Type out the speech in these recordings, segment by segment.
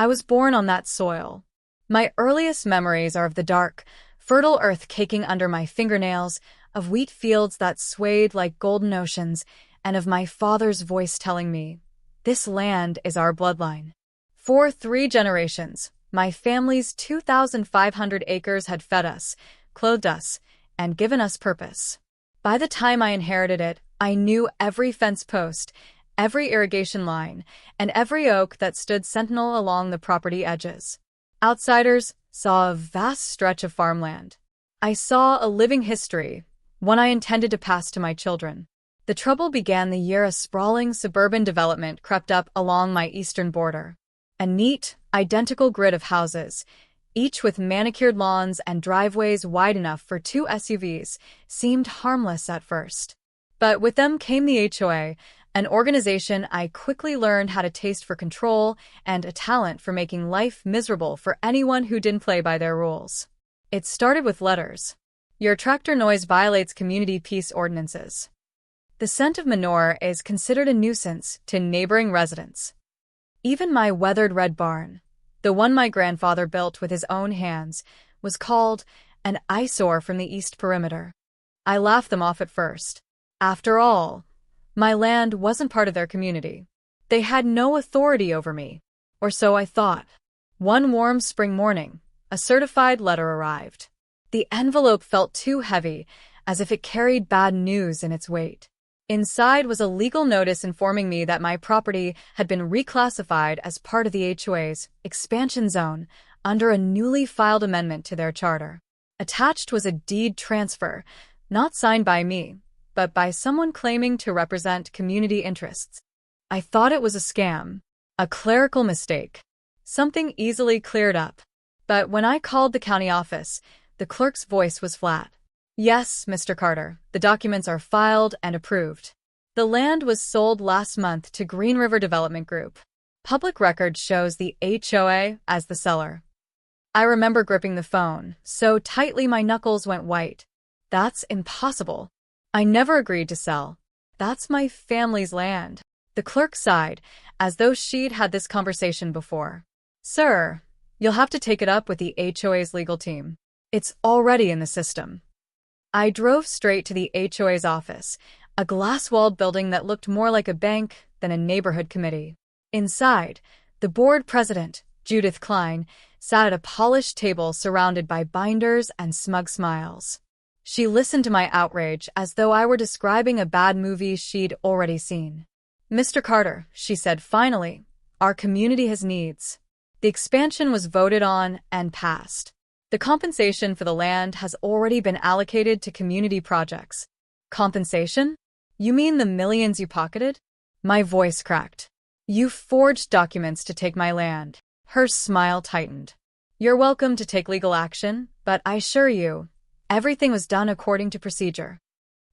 I was born on that soil. My earliest memories are of the dark, fertile earth caking under my fingernails, of wheat fields that swayed like golden oceans, and of my father's voice telling me, "This land is our bloodline." For 3 generations, my family's 2,500 acres had fed us, clothed us, and given us purpose. By the time I inherited it, I knew every fence post, every irrigation line, and every oak that stood sentinel along the property edges. Outsiders saw a vast stretch of farmland. I saw a living history, one I intended to pass to my children. The trouble began the year a sprawling suburban development crept up along my eastern border. A neat, identical grid of houses, each with manicured lawns and driveways wide enough for 2 SUVs, seemed harmless at first. But with them came the HOA, an organization I quickly learned had a taste for control and a talent for making life miserable for anyone who didn't play by their rules. It started with letters. Your tractor noise violates community peace ordinances. The scent of manure is considered a nuisance to neighboring residents. Even my weathered red barn, the one my grandfather built with his own hands, was called an eyesore from the east perimeter. I laughed them off at first. After all, my land wasn't part of their community. They had no authority over me, or so I thought. One warm spring morning, a certified letter arrived. The envelope felt too heavy, as if it carried bad news in its weight. Inside was a legal notice informing me that my property had been reclassified as part of the HOA's expansion zone under a newly filed amendment to their charter. Attached was a deed transfer, not signed by me, but by someone claiming to represent community interests. I thought it was a scam, a clerical mistake, something easily cleared up. But when I called the county office, the clerk's voice was flat. "Yes, Mr. Carter, the documents are filed and approved. The land was sold last month to Green River Development Group. Public record shows the HOA as the seller." I remember gripping the phone so tightly my knuckles went white. That's impossible. I never agreed to sell. That's my family's land. The clerk sighed, as though she'd had this conversation before. "Sir, you'll have to take it up with the HOA's legal team. It's already in the system." I drove straight to the HOA's office, a glass-walled building that looked more like a bank than a neighborhood committee. Inside, the board president, Judith Klein, sat at a polished table surrounded by binders and smug smiles. She listened to my outrage as though I were describing a bad movie she'd already seen. "Mr. Carter," she said finally, "our community has needs." The expansion was voted on and passed. The compensation for the land has already been allocated to community projects. Compensation? You mean the millions you pocketed? My voice cracked. You forged documents to take my land. Her smile tightened. You're welcome to take legal action, but I assure you, everything was done according to procedure.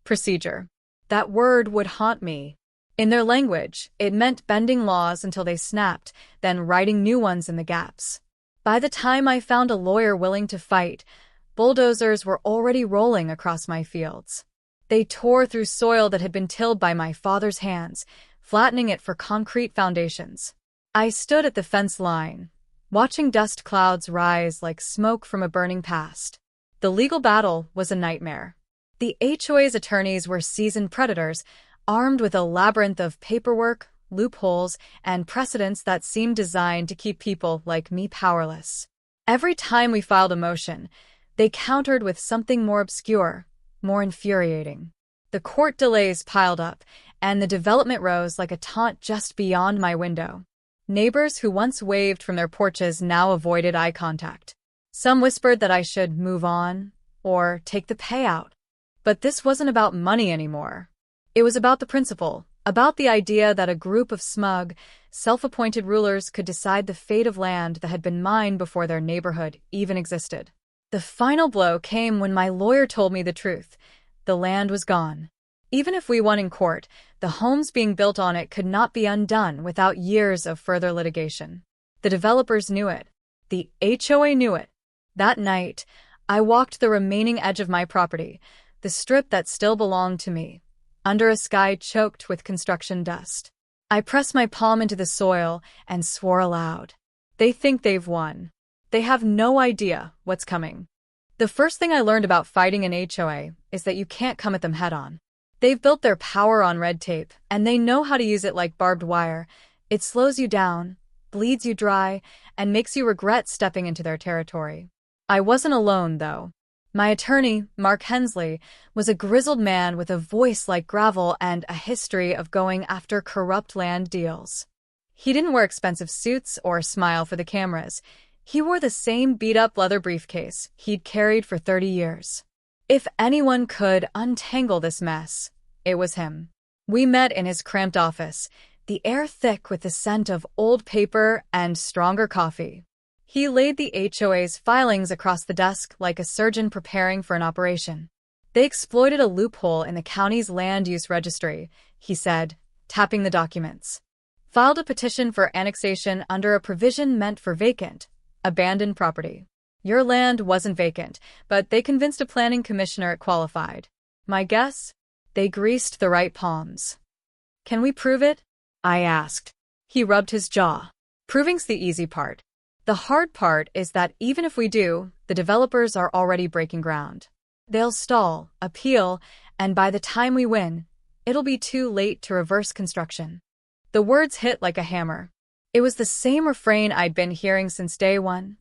Procedure. That word would haunt me. In their language, it meant bending laws until they snapped, then writing new ones in the gaps. By the time I found a lawyer willing to fight, bulldozers were already rolling across my fields. They tore through soil that had been tilled by my father's hands, flattening it for concrete foundations. I stood at the fence line, watching dust clouds rise like smoke from a burning past. The legal battle was a nightmare. The HOA's attorneys were seasoned predators, armed with a labyrinth of paperwork, loopholes, and precedents that seemed designed to keep people like me powerless. Every time we filed a motion, they countered with something more obscure, more infuriating. The court delays piled up, and the development rose like a taunt just beyond my window. Neighbors who once waved from their porches now avoided eye contact. Some whispered that I should move on, or take the payout. But this wasn't about money anymore. It was about the principle, about the idea that a group of smug, self-appointed rulers could decide the fate of land that had been mine before their neighborhood even existed. The final blow came when my lawyer told me the truth. The land was gone. Even if we won in court, the homes being built on it could not be undone without years of further litigation. The developers knew it. The HOA knew it. That night, I walked the remaining edge of my property, the strip that still belonged to me, under a sky choked with construction dust. I pressed my palm into the soil and swore aloud. They think they've won. They have no idea what's coming. The first thing I learned about fighting an HOA is that you can't come at them head-on. They've built their power on red tape, and they know how to use it like barbed wire. It slows you down, bleeds you dry, and makes you regret stepping into their territory. I wasn't alone, though. My attorney, Mark Hensley, was a grizzled man with a voice like gravel and a history of going after corrupt land deals. He didn't wear expensive suits or smile for the cameras. He wore the same beat-up leather briefcase he'd carried for 30 years. If anyone could untangle this mess, it was him. We met in his cramped office, the air thick with the scent of old paper and stronger coffee. He laid the HOA's filings across the desk like a surgeon preparing for an operation. They exploited a loophole in the county's land use registry, he said, tapping the documents. Filed a petition for annexation under a provision meant for vacant, abandoned property. Your land wasn't vacant, but they convinced a planning commissioner it qualified. My guess? They greased the right palms. Can we prove it? I asked. He rubbed his jaw. Proving's the easy part. The hard part is that even if we do, the developers are already breaking ground. They'll stall, appeal, and by the time we win, it'll be too late to reverse construction. The words hit like a hammer. It was the same refrain I'd been hearing since day one.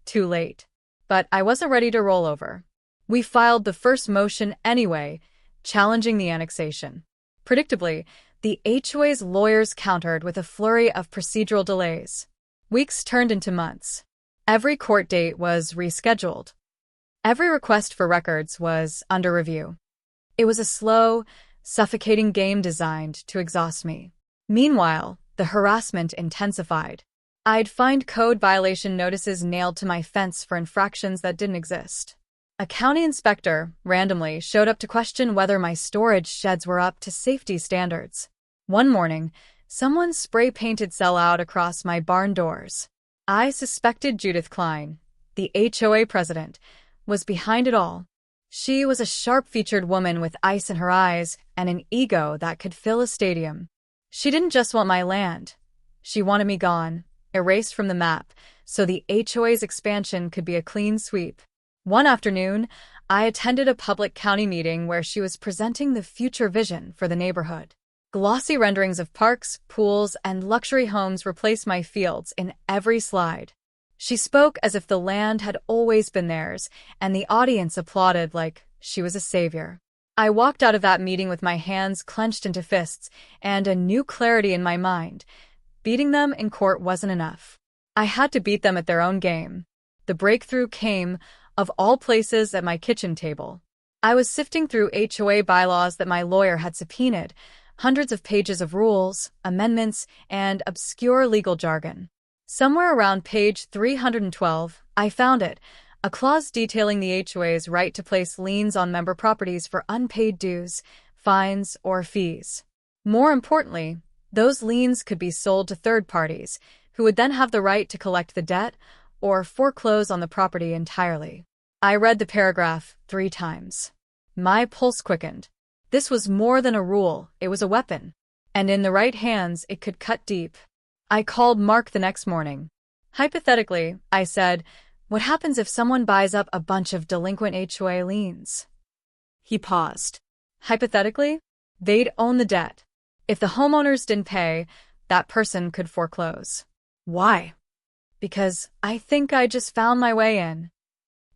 Too late. But I wasn't ready to roll over. We filed the first motion anyway, challenging the annexation. Predictably, the HOA's lawyers countered with a flurry of procedural delays. Weeks turned into months. Every court date was rescheduled. Every request for records was under review. It was a slow, suffocating game designed to exhaust me. Meanwhile, the harassment intensified. I'd find code violation notices nailed to my fence for infractions that didn't exist. A county inspector, randomly, showed up to question whether my storage sheds were up to safety standards. One morning, someone spray-painted "sell out" across my barn doors. I suspected Judith Klein, the HOA president, was behind it all. She was a sharp-featured woman with ice in her eyes and an ego that could fill a stadium. She didn't just want my land. She wanted me gone, erased from the map, so the HOA's expansion could be a clean sweep. One afternoon, I attended a public county meeting where she was presenting the future vision for the neighborhood. Glossy renderings of parks, pools, and luxury homes replaced my fields in every slide. She spoke as if the land had always been theirs, and the audience applauded like she was a savior. I walked out of that meeting with my hands clenched into fists and a new clarity in my mind. Beating them in court wasn't enough. I had to beat them at their own game. The breakthrough came, of all places, at my kitchen table. I was sifting through HOA bylaws that my lawyer had subpoenaed, hundreds of pages of rules, amendments, and obscure legal jargon. Somewhere around page 312, I found it, a clause detailing the HOA's right to place liens on member properties for unpaid dues, fines, or fees. More importantly, those liens could be sold to third parties, who would then have the right to collect the debt or foreclose on the property entirely. I read the paragraph 3 times. My pulse quickened. This was more than a rule, it was a weapon. And in the right hands, it could cut deep. I called Mark the next morning. Hypothetically, I said, what happens if someone buys up a bunch of delinquent HOA liens? He paused. Hypothetically, they'd own the debt. If the homeowners didn't pay, that person could foreclose. Why? Because I think I just found my way in.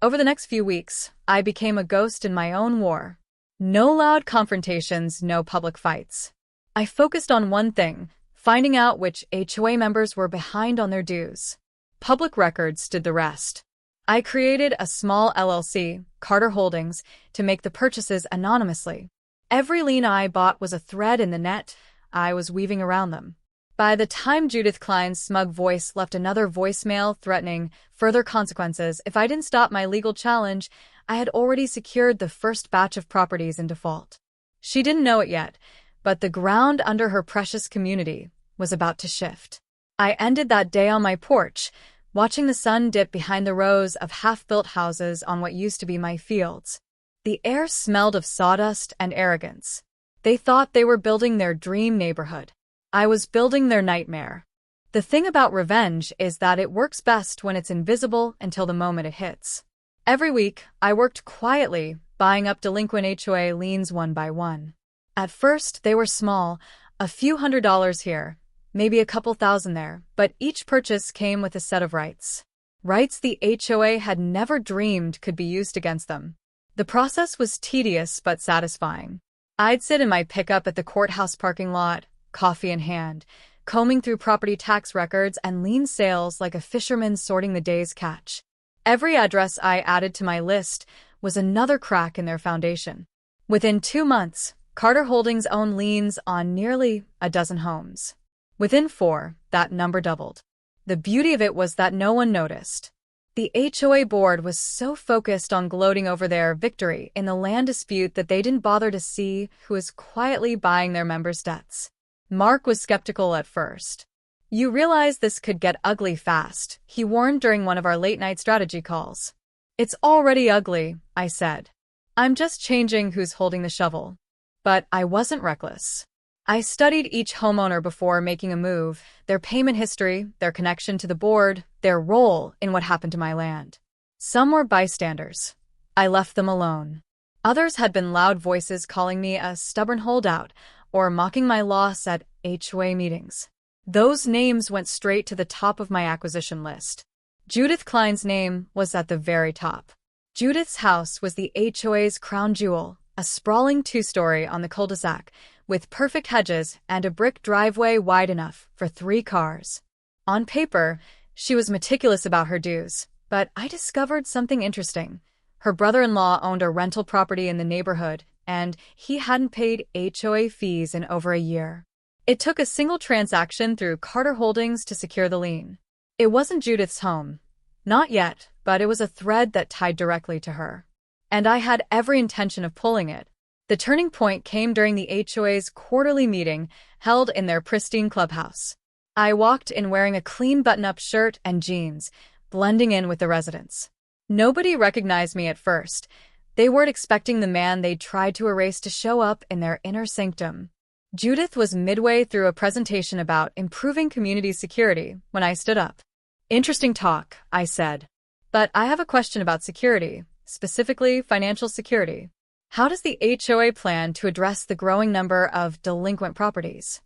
Over the next few weeks, I became a ghost in my own war. No loud confrontations, no public fights. I focused on one thing, finding out which HOA members were behind on their dues. Public records did the rest. I created a small LLC, Carter Holdings, to make the purchases anonymously. Every lien I bought was a thread in the net I was weaving around them. By the time Judith Klein's smug voice left another voicemail threatening further consequences if I didn't stop my legal challenge, I had already secured the first batch of properties in default. She didn't know it yet, but the ground under her precious community was about to shift. I ended that day on my porch, watching the sun dip behind the rows of half-built houses on what used to be my fields. The air smelled of sawdust and arrogance. They thought they were building their dream neighborhood. I was building their nightmare. The thing about revenge is that it works best when it's invisible until the moment it hits. Every week, I worked quietly, buying up delinquent HOA liens one by one. At first, they were small, a few $100s here, maybe a couple thousand there, but each purchase came with a set of rights. Rights the HOA had never dreamed could be used against them. The process was tedious but satisfying. I'd sit in my pickup at the courthouse parking lot, coffee in hand, combing through property tax records and lien sales like a fisherman sorting the day's catch. Every address I added to my list was another crack in their foundation. Within 2 months, Carter Holdings owned liens on nearly a dozen homes. Within 4, that number doubled. The beauty of it was that no one noticed. The HOA board was so focused on gloating over their victory in the land dispute that they didn't bother to see who was quietly buying their members' debts. Mark was skeptical at first. "You realize this could get ugly fast," he warned during one of our late-night strategy calls. "It's already ugly," I said. "I'm just changing who's holding the shovel." But I wasn't reckless. I studied each homeowner before making a move, their payment history, their connection to the board, their role in what happened to my land. Some were bystanders. I left them alone. Others had been loud voices calling me a stubborn holdout or mocking my loss at HOA meetings. Those names went straight to the top of my acquisition list. Judith Klein's name was at the very top. Judith's house was the HOA's crown jewel, a sprawling 2-story on the cul-de-sac, with perfect hedges and a brick driveway wide enough for 3 cars. On paper, she was meticulous about her dues, but I discovered something interesting. Her brother-in-law owned a rental property in the neighborhood, and he hadn't paid HOA fees in over a year. It took a single transaction through Carter Holdings to secure the lien. It wasn't Judith's home. Not yet, but it was a thread that tied directly to her. And I had every intention of pulling it. The turning point came during the HOA's quarterly meeting held in their pristine clubhouse. I walked in wearing a clean button-up shirt and jeans, blending in with the residents. Nobody recognized me at first. They weren't expecting the man they'd tried to erase to show up in their inner sanctum. Judith was midway through a presentation about improving community security when I stood up. "Interesting talk," I said. "But I have a question about security, specifically financial security. How does the HOA plan to address the growing number of delinquent properties?"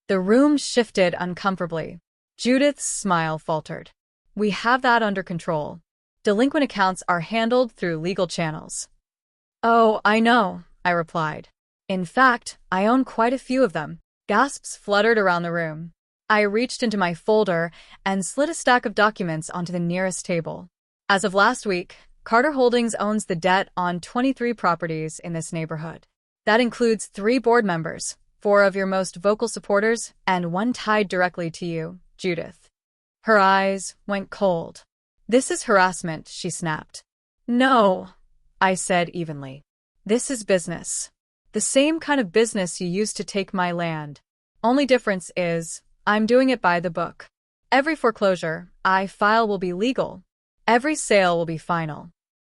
The room shifted uncomfortably. Judith's smile faltered. "We have that under control. Delinquent accounts are handled through legal channels." "Oh, I know," I replied. "In fact, I own quite a few of them." Gasps fluttered around the room. I reached into my folder and slid a stack of documents onto the nearest table. As of last week, Carter Holdings owns the debt on 23 properties in this neighborhood. That includes 3 board members, 4 of your most vocal supporters, and 1 tied directly to you, Judith. Her eyes went cold. "This is harassment," she snapped. "No," I said evenly. "This is business. The same kind of business you used to take my land. Only difference is, I'm doing it by the book. Every foreclosure I file will be legal. Every sale will be final."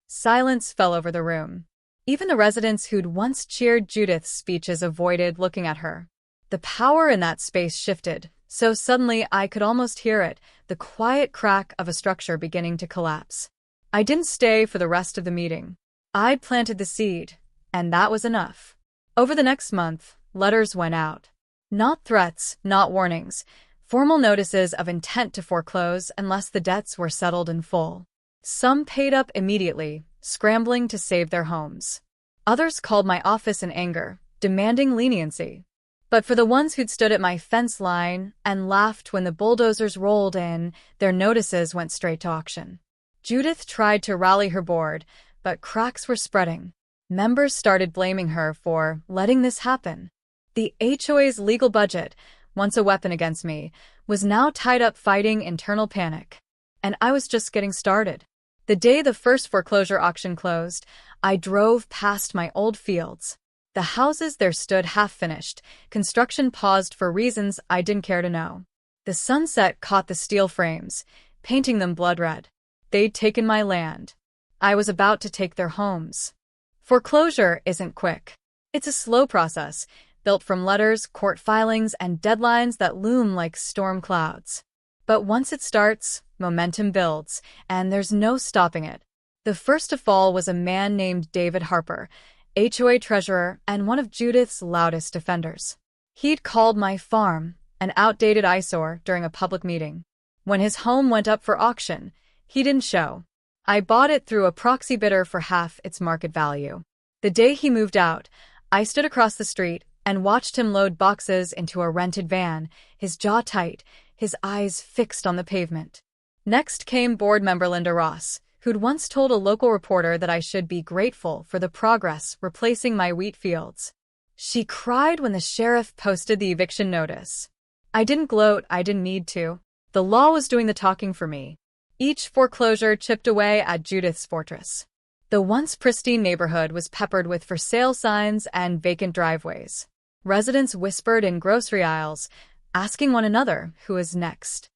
Silence fell over the room. Even the residents who'd once cheered Judith's speeches avoided looking at her. The power in that space shifted, so suddenly I could almost hear it, the quiet crack of a structure beginning to collapse. I didn't stay for the rest of the meeting. I'd planted the seed, and that was enough. Over the next month, letters went out. Not threats, not warnings. Formal notices of intent to foreclose unless the debts were settled in full. Some paid up immediately, scrambling to save their homes. Others called my office in anger, demanding leniency. But for the ones who'd stood at my fence line and laughed when the bulldozers rolled in, their notices went straight to auction. Judith tried to rally her board, but cracks were spreading. Members started blaming her for letting this happen. The HOA's legal budget, once a weapon against me, was now tied up fighting internal panic. And I was just getting started. The day the first foreclosure auction closed, I drove past my old fields. The houses there stood half-finished, construction paused for reasons I didn't care to know. The sunset caught the steel frames, painting them blood red. They'd taken my land. I was about to take their homes. Foreclosure isn't quick. It's a slow process. built from letters, court filings, and deadlines that loom like storm clouds. But once it starts, momentum builds, and there's no stopping it. The first to fall was a man named David Harper, HOA treasurer and one of Judith's loudest defenders. He'd called my farm an outdated eyesore during a public meeting. When his home went up for auction, he didn't show. I bought it through a proxy bidder for half its market value. The day he moved out, I stood across the street and watched him load boxes into a rented van, his jaw tight, his eyes fixed on the pavement. Next came board member Linda Ross, who'd once told a local reporter that I should be grateful for the progress replacing my wheat fields. She cried when the sheriff posted the eviction notice. I didn't gloat, I didn't need to. The law was doing the talking for me. Each foreclosure chipped away at Judith's fortress. The once pristine neighborhood was peppered with for sale signs and vacant driveways. Residents whispered in grocery aisles, asking one another who was next.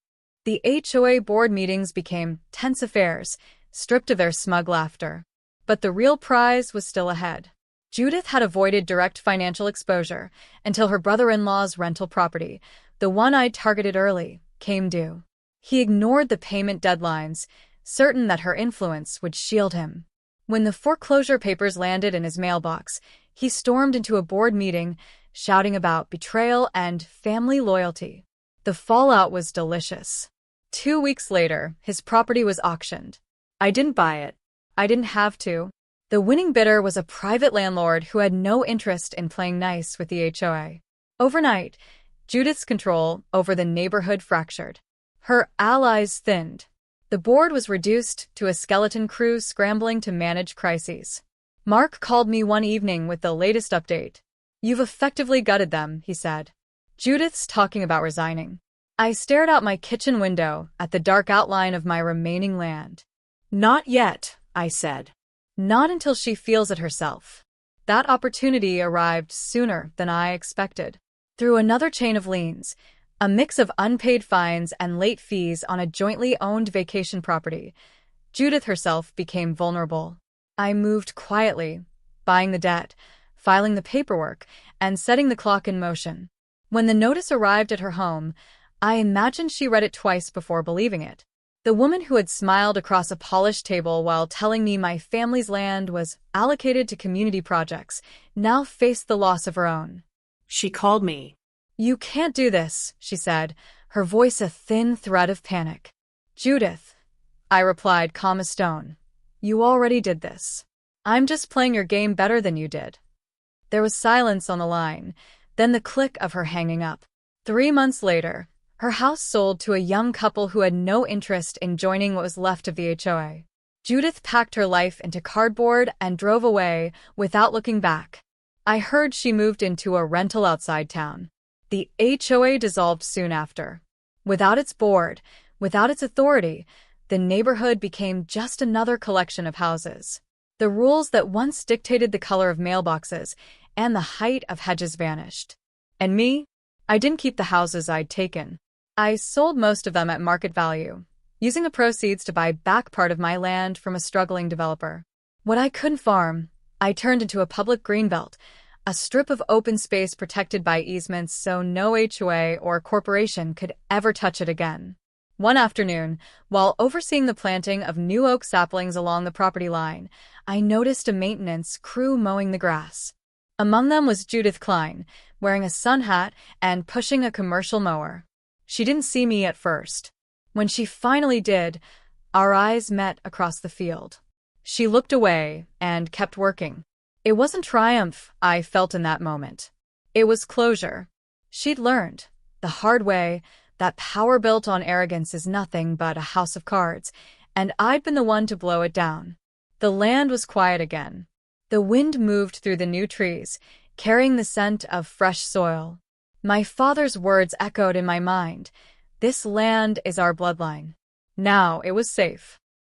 The HOA board meetings became tense affairs, stripped of their smug laughter. But the real prize was still ahead. Judith had avoided direct financial exposure until her brother-in-law's rental property, the one I'd targeted early, came due. He ignored the payment deadlines, certain that her influence would shield him. When the foreclosure papers landed in his mailbox, he stormed into a board meeting, shouting about betrayal and family loyalty. The fallout was delicious. 2 weeks later, his property was auctioned. I didn't buy it. I didn't have to. The winning bidder was a private landlord who had no interest in playing nice with the HOA. Overnight, Judith's control over the neighborhood fractured. Her allies thinned. The board was reduced to a skeleton crew scrambling to manage crises. Mark called me one evening with the latest update. "You've effectively gutted them," he said. "Judith's talking about resigning." I stared out my kitchen window at the dark outline of my remaining land. "Not yet," I said. "Not until she feels it herself." That opportunity arrived sooner than I expected. Through another chain of liens, a mix of unpaid fines and late fees on a jointly owned vacation property, Judith herself became vulnerable. I moved quietly, buying the debt, filing the paperwork, and setting the clock in motion. When the notice arrived at her home, I imagined she read it twice before believing it. The woman who had smiled across a polished table while telling me my family's land was allocated to community projects now faced the loss of her own. She called me. "You can't do this," she said, her voice a thin thread of panic. "Judith," I replied, calm as stone, "you already did this. I'm just playing your game better than you did." There was silence on the line, then the click of her hanging up. 3 months later, her house sold to a young couple who had no interest in joining what was left of the HOA. Judith packed her life into cardboard and drove away without looking back. I heard she moved into a rental outside town. The HOA dissolved soon after. Without its board, without its authority, the neighborhood became just another collection of houses. The rules that once dictated the color of mailboxes and the height of hedges vanished. And me? I didn't keep the houses I'd taken. I sold most of them at market value, using the proceeds to buy back part of my land from a struggling developer. What I couldn't farm, I turned into a public greenbelt, a strip of open space protected by easements so no HOA or corporation could ever touch it again. One afternoon, while overseeing the planting of new oak saplings along the property line, I noticed a maintenance crew mowing the grass. Among them was Judith Klein, wearing a sun hat and pushing a commercial mower. She didn't see me at first. When she finally did, our eyes met across the field. She looked away and kept working. It wasn't triumph I felt in that moment. It was closure. She'd learned, the hard way, that power built on arrogance is nothing but a house of cards, and I'd been the one to blow it down. The land was quiet again. The wind moved through the new trees, carrying the scent of fresh soil. My father's words echoed in my mind. This land is our bloodline. Now it was safe.